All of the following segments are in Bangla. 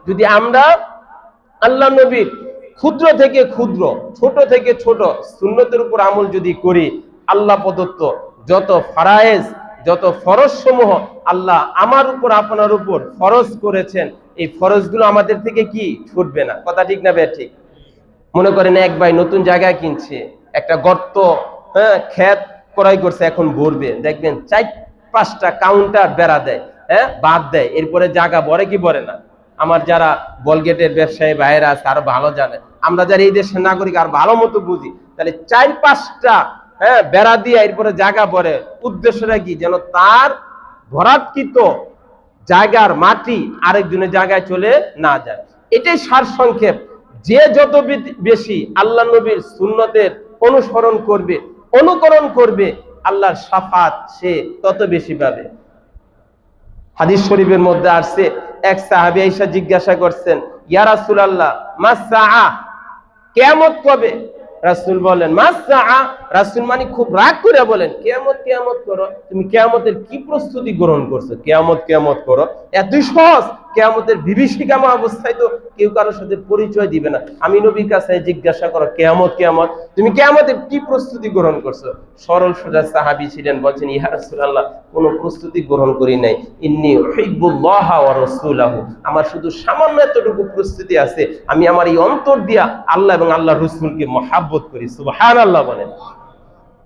যদি আমরা আল্লাহ নবীর ক্ষুদ্র থেকে ক্ষুদ্র, ছোট থেকে ছোট সুন্নতের উপর আমল যদি করি, আল্লাহ প্রদত্ত যত ফারায়েজ, যত ফরজ সমূহ আল্লাহ আমার উপর আপনার উপর ফরজ করেছেন, এই ফরজগুলো আমাদের থেকে কি ছুটবে না। কথা ঠিক না ঠিক? মনে করেন এক ভাই নতুন জায়গা কিনছে, একটা গর্ত ক্ষেত ক্রয় করছে, এখন ভরবে, দেখবেন 4-5টা কাউন্টার বেড়া দেয়, বাদ দেয়, এরপরে জায়গা ভরে কি ভরে না। আমার যারা বলগেটের ব্যবসায়ী ভাইয়েরা আছে আরো ভালো জানে, আমরা যারা এই দেশের নাগরিক আর ভালো মতো বুঝি, তাহলে 4-5টা বেড়া দিয়ে এরপরে জায়গা ভরে, উদ্দেশ্যটা কি, যেন তার ভরাটকৃত জায়গার মাটি আরেকজনের জায়গায় চলে না যায়। এটাই সারসংক্ষেপ। যে যত বেশি আল্লাহ নবীর সুন্নতের অনুসরণ করবে, অনুকরণ করবে, আল্লাহর শাফাত সে তত বেশি পাবে। হাদিস শরীফের মধ্যে আসছে, এক সাহাবী আয়েশা জিজ্ঞাসা করছেন, ইয়া রাসূলুল্লাহ মা সাআ, কিয়ামত কবে? রাসূল বলেন মা সাআ। রাসূল মানে খুব রাগ করে বলেন, কিয়ামত কিয়ামত করো, তুমি কিয়ামতের কি প্রস্তুতি গ্রহণ করছো? কিয়ামত কিয়ামত করো এতই সহজ? কিয়ামতের বিভীষিকাময় অবস্থায় তো কেউ কারোর সাথে পরিচয় দিবে না। আমি নবীর কাছে জিজ্ঞাসা করো, কিয়ামত কিয়ামত, তুমি কিয়ামতের কি প্রস্তুতি গ্রহণ করছো? সরল সোজা সাহাবী ছিলেন, বলছেন ইয়া রাসূলুল্লাহ কোনো প্রস্তুতি গ্রহণ করি নাই, ইন্নী উহিব্বুল্লাহ ওয়া রাসূলাহু, আমার শুধু সামান্য এতটুকু প্রস্তুতি আছে, আমি আমার এই অন্তর দিয়া আল্লাহ এবং আল্লাহর রাসূলকে মহব্বত করি। সুবহানাল্লাহ বলেন।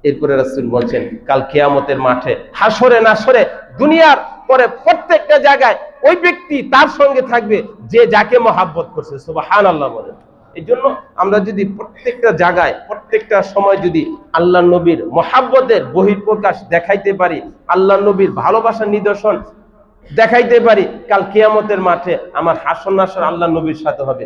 এরপরে রাসূল বলছেন কাল কিয়ামতের মাঠে, হাসরে নাসরে, দুনিয়ার পরে প্রত্যেকটা জায়গায় ওই ব্যক্তি তার সঙ্গে থাকবে যে যাকে মহব্বত করছে। সুবহানাল্লাহ বলেন। এই জন্য আমরা যদি প্রত্যেকটা জায়গায় প্রত্যেকটা সময় যদি আল্লাহ নবীর মহব্বতের বহিঃপ্রকাশ দেখাইতে পারি, আল্লাহ নবীর ভালোবাসার নিদর্শন দেখাইতে পারি, কাল কিয়ামতের মাঠে আমার হাসর নাসর আল্লাহ নবীর সাথে হবে।